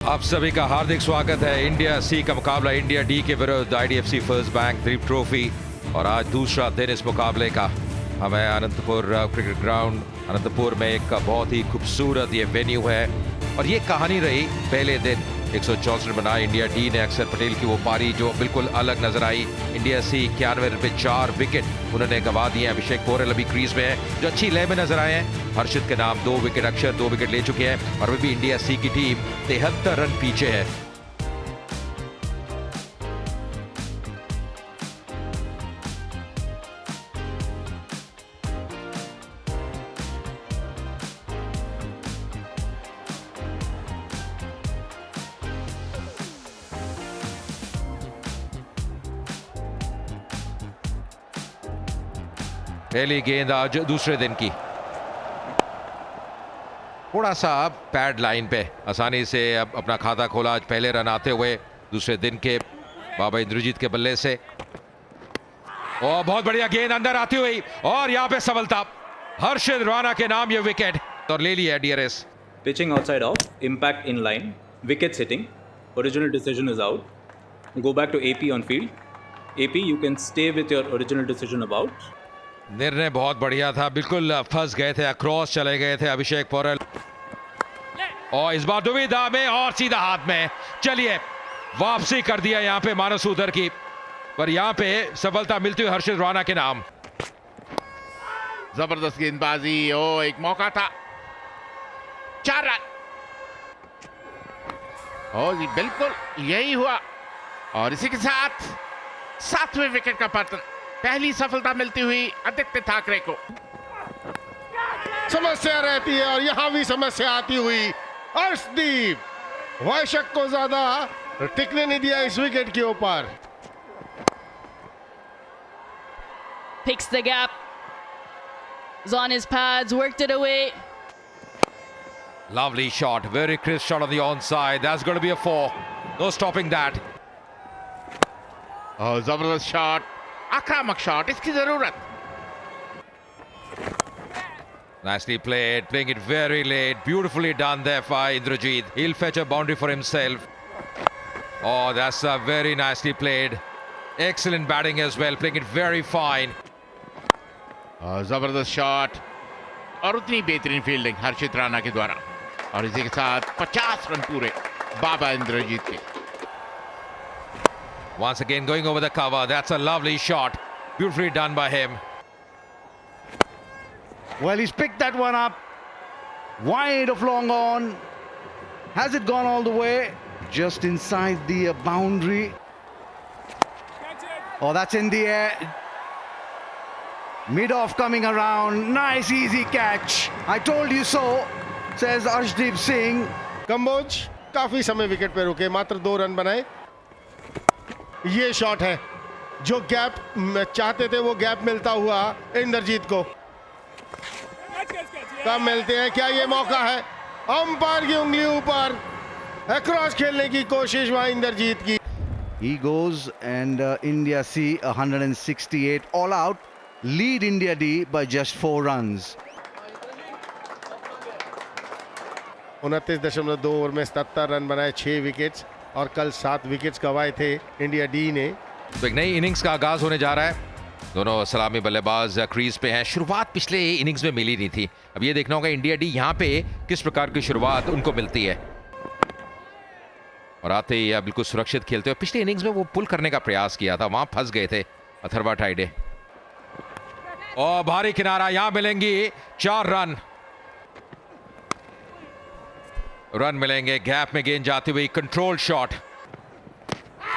आप सभी का हार्दिक स्वागत है। इंडिया सी का मुकाबला इंडिया डी के विरुद्ध आईडीएफसी फर्स्ट बैंक द्वीप ट्रॉफी और आज दूसरा दिन इस मुकाबले का। हमें अनंतपुर क्रिकेट ग्राउंड अनंतपुर में एक बहुत ही खूबसूरत ये वेन्यू है और ये कहानी रही पहले दिन 164 रन बनाए इंडिया डी ने। अक्षर पटेल की वो पारी जो बिल्कुल अलग नजर आई। इंडिया सी 91 रन पे 4 विकेट उन्होंने गंवा दिए। अभिषेक पोरेल अभी क्रीज में है जो अच्छी लय में नजर आए हैं। हर्षित के नाम 2 विकेट, अक्षर 2 विकेट ले चुके हैं और अभी भी इंडिया सी की टीम 73 रन पीछे है। पहली गेंद आज दूसरे दिन की, थोड़ा सा पैड लाइन पे आसानी से अब अपना खाता खोला आज पहले रन आते हुए दूसरे दिन के बाबा इंद्रजीत के बल्ले से। और बहुत बढ़िया गेंद अंदर आती हुई और यहाँ पे सफलता। हर्षित राणा के नाम ये विकेट और ले लिया DRS. Pitching outside off, impact in line, wicket sitting, original decision is out. Go back to AP on field. AP, you can stay with your original decision about. निर्णय बहुत बढ़िया था, बिल्कुल फंस गए थे, अक्रॉस चले गए थे अभिषेक पोरेल और इस बार दुविधा में और सीधा हाथ में। चलिए वापसी कर दिया यहाँ पे मानस उधर की, पर यहाँ पे सफलता मिलती हुई हर्षित राणा के नाम। जबरदस्त गेंदबाजी, ओ एक मौका था, 4 रन। ओ जी बिल्कुल यही हुआ और इसी के साथ 7वें विकेट का पतन। पहली सफलता मिलती हुई आदित्य ठाकरे को। समस्या रहती है और यहां भी समस्या आती हुई। अर्शदीप वैशक को ज्यादा टिकने नहीं दिया इस विकेट के ऊपर। Picks the gap. Is on his pads, worked it away. Lovely shot, very crisp shot on the onside. That's going to be a 4. No stopping that. और जबरदस्त शॉट, आक्रामक शॉट, इसकी जरूरत। Nicely played, playing it very late. Beautifully done there by Indrajit. He'll fetch a boundary for himself. Oh, that's very nicely played. Excellent batting as well, playing it very fine. और जबरदस्त shot और उतनी बेहतरीन fielding हर्षित राणा के द्वारा और इसी के साथ 50 रन पूरे बाबा इंद्रजीत के। Once again going over the cover. That's a lovely shot. Beautifully done by him. Well, he's picked that one up. Wide of long on. Has it gone all the way? Just inside the boundary. Oh, that's in the air. Mid-off coming around. Nice, easy catch. I told you so, says Arshdeep Singh. Kamboj काफी समय wicket पे रुके, मात्र 2 run बनाए। ये shot है जो gap चाहते थे, वो गैप मिलता हुआ इंद्रजीत को। कब मिलते हैं, क्या ये मौका है? अंपायर की उंगली ऊपर, अक्रॉस खेलने की कोशिश वहां इंद्रजीत की। He goes and India C 168 all out. Lead India D by just 4 runs. 29.2 over में 77 रन बनाए, 6 विकेट्स और कल 7 विकेट्स गंवाए थे इंडिया डी ने। तो एक नई इनिंग्स का आगाज होने जा रहा है। दोनों सलामी बल्लेबाज क्रीज पे हैं। शुरुआत पिछले इनिंग्स में मिली नहीं थी, अब ये देखना होगा इंडिया डी यहाँ पे किस प्रकार की शुरुआत उनको मिलती है। और आते ही बिल्कुल सुरक्षित खेलते हुए पिछले इनिंग्स में वो पुल करने का प्रयास किया था, वहां फंस गए थे अथर्वा टाइडे। और भारी किनारा, यहां मिलेंगी 4 रन। रन मिलेंगे, गैप में गेंद जाती हुई, कंट्रोल शॉट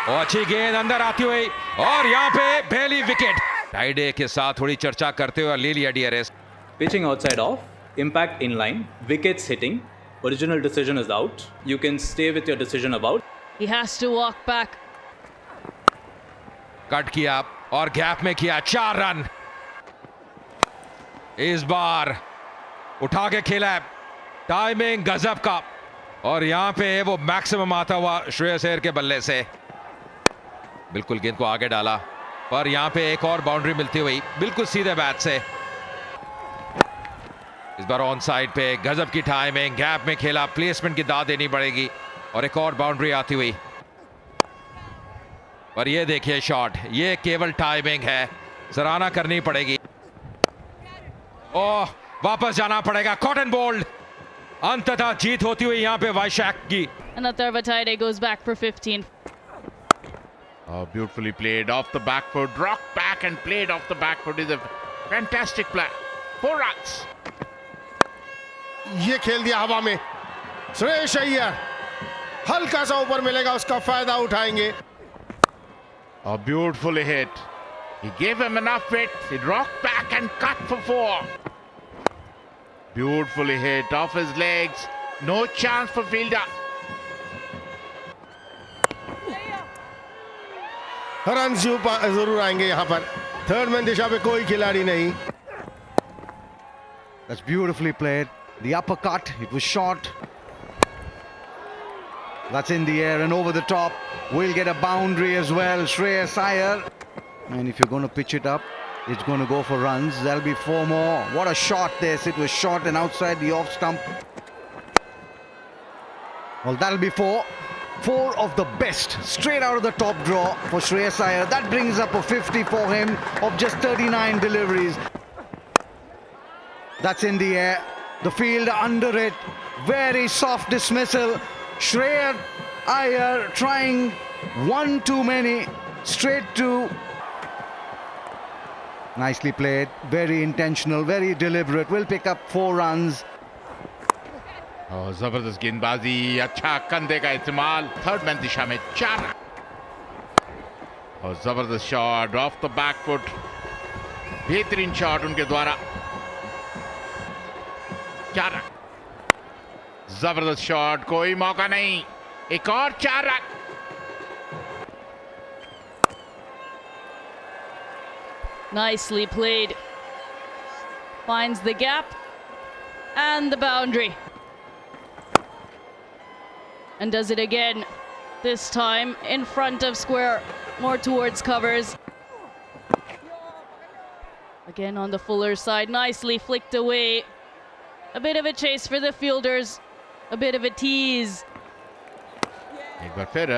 और अच्छी गेंद अंदर आती हुई और यहां पे पहली विकेट। टाइडे के साथ थोड़ी चर्चा करते हुए ले लिया DRS. Pitching outside off, impact in line, wicket sitting, original decision is out. You can stay with your decision about. He has to walk back. Cut किया और गैप में किया 4 रन। इस बार उठा के खेला, टाइमिंग गजब का और यहां पे वो मैक्सिमम आता हुआ श्रेयस अय्यर के बल्ले से बिल्कुल गेंद को आगे डाला, पर यहां पे एक और बाउंड्री मिलती हुई बिल्कुल सीधे बैट से। इस बार ऑन साइड पे गजब की टाइमिंग, गैप में खेला, प्लेसमेंट की दाद देनी पड़ेगी। और एक और बाउंड्री आती हुई। और ये देखिए शॉट, ये केवल टाइमिंग है, सराहना करनी पड़ेगी। ओह, वापस जाना पड़ेगा। कॉटन बोल्ड, अंततः जीत होती हुई यहाँ पे वैशाख की। And Atharva Taide goes back for 15. Oh, beautifully played off the back foot, rocked back and played off the back foot is a fantastic play. 4 runs. ये खेल दिया हवा में। श्रेयस अय्यर हल्का सा ऊपर मिलेगा, उसका फायदा उठाएंगे। Oh, beautifully hit. He gave him enough width. He rocked back and cut for 4. Beautifully hit off his legs. No chance for fielder. Run जरूर आएंगे यहाँ पर। थर्ड मैन दिशा पे कोई खिलाड़ी नहीं। That's beautifully played. The uppercut, it was short. That's in the air and over the top. We'll get a boundary as well. Shreyas Iyer. And if you're going to pitch it up, it's going to go for runs. There'll be 4 more. What a shot this. It was short and outside the off stump. Well, that'll be 4. 4 of the best straight out of the top draw for Shreyas Iyer. That brings up a 50 for him of just 39 deliveries. That's in the air. The field under it. Very soft dismissal. Shreyas Iyer trying one too many. Straight to. Nicely played. Very intentional. Very deliberate. Will pick up 4 runs. Oh, जबरदस्त गेंदबाजी, अच्छा कंधे का इस्तेमाल। Third man दिशा में 4 run. और जबरदस्त shot of the back foot, बेहतरीन शॉट उनके द्वारा। 4 रन। जबरदस्त शॉट, कोई मौका नहीं। एक और 4 run. Nicely played. Finds the gap and the boundary. And does it again. This time in front of square, more towards covers. Again on the fuller side, nicely flicked away. A bit of a chase for the fielders. A bit of a tease. एक बार फिर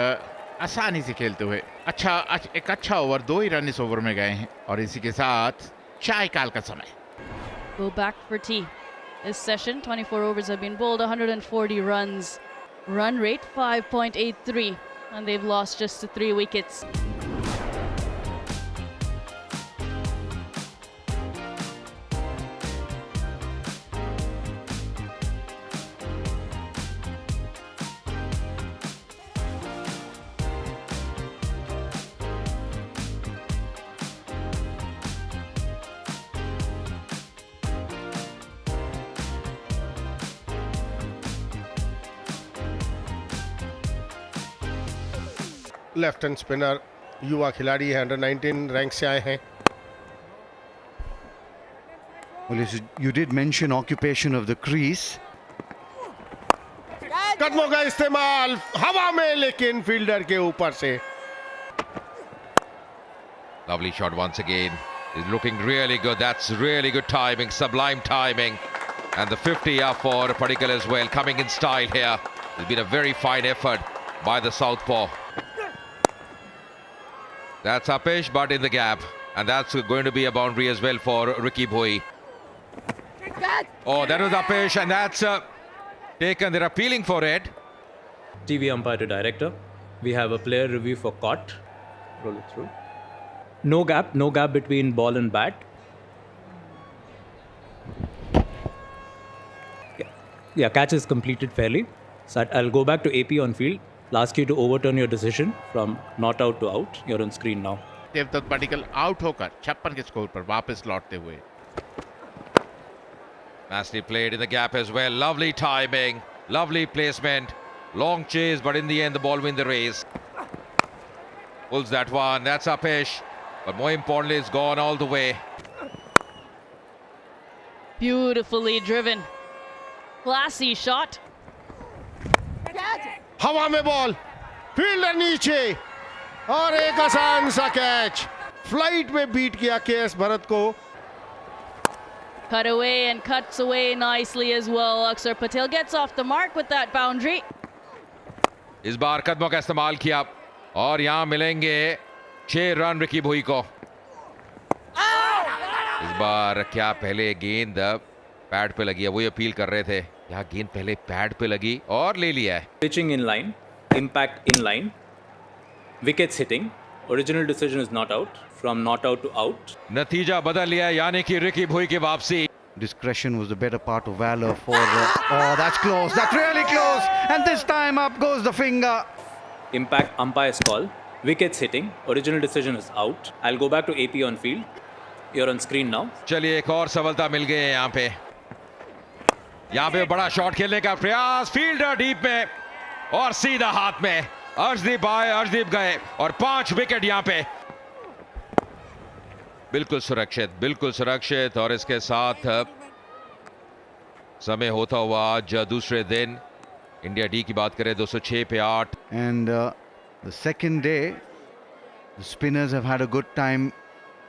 आसानी से खेलते हुए एक अच्छा over, 2 ही run इस over में गए हैं और इसी के साथ चाय काल का समय। Go back for tea. This session, 24 overs have been bowled, 140 runs. Run rate 5.83, and they've lost just to 3 wickets. Left hand spinner, युवा खिलाड़ी है, अंडर 19 रैंक से आए हैं। Well, you did mention occupation of the crease. कदमों का इस्तेमाल हवा में, लेकिन फील्डर के ऊपर से। Lovely shot once again. He's looking really good. That's really good timing, sublime timing. And the 50 up for Padikkal as well, coming in style here. It's been a very fine effort by the southpaw. That's upish, but in the gap. And that's going to be a boundary as well for Ricky Bhoi. Oh, that was upish, and that's taken. They're appealing for it. TV umpire to director. We have a player review for caught. Roll it through. No gap between ball and bat. Yeah, catch is completed fairly. So I'll go back to AP on field. I'll ask you to overturn your decision from not out to out. You're on screen now. Devdutt Padikkal out होकर 56 के score पर वापस लौटते हुए। Nicely played in the gap as well. Lovely timing, lovely placement. Long chase, but in the end, the ball wins the race. Pulls that one. That's upish. But more importantly, it's gone all the way. Beautifully driven. Classy shot. हवा में ball, fielder नीचे और एक आसान सा catch. Flight में beat किया KS Bharat को। Cut away and cuts away nicely as well. Akshar Patel gets off the mark with that boundary. इस बार कदमों का इस्तेमाल किया और यहां मिलेंगे 6 रन रिकी भोई को। इस बार क्या पहले गेंद पैड पे लगी है, वही अपील कर रहे थे। यहाँ गेंद पहले पैड पे लगी और ले लिया है। Pitching in line, impact in line, wickets hitting. Original decision is not out. From not out to out. नतीजा बदल लिया है, यानी कि रिकी भोई की वापसी। Discretion was the better part of valor for... oh, that's close. That's really close. And this time up goes the finger. Impact umpire's call. Wickets hitting. Original decision is out. I'll go back to AP on field. You're on screen now. चलिए एक और सफलता मिल गई है यहाँ पे बड़ा shot खेलने का प्रयास, फील्डर डीप में और सीधा हाथ में। अर्शदीप आए, अर्शदीप गए और 5 विकेट यहाँ पे। बिल्कुल सुरक्षित और इसके साथ समय होता हुआ आज दूसरे दिन इंडिया डी की बात करें 206 पे 8। And the second day, the spinners have had a good time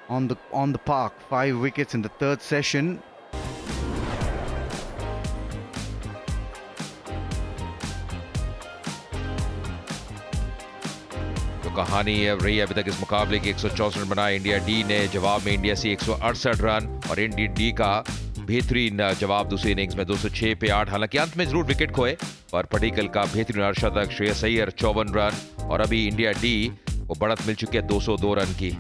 on the park. 5 wickets in the third session. तो कहानी रही अभी तक इस मुकाबले की 164 रन बनाए इंडिया डी ने, जवाब में इंडिया से 168 रन और इंडिया डी का बेहतरीन जवाब दूसरी इनिंग्स में 206 पे 8। हालांकि अंत में जरूर विकेट खोए और पडिक्कल का बेहतरीन अर्धशतक, श्रेयस अय्यर 54 रन और अभी इंडिया डी को बढ़त मिल चुकी है 202 रन की।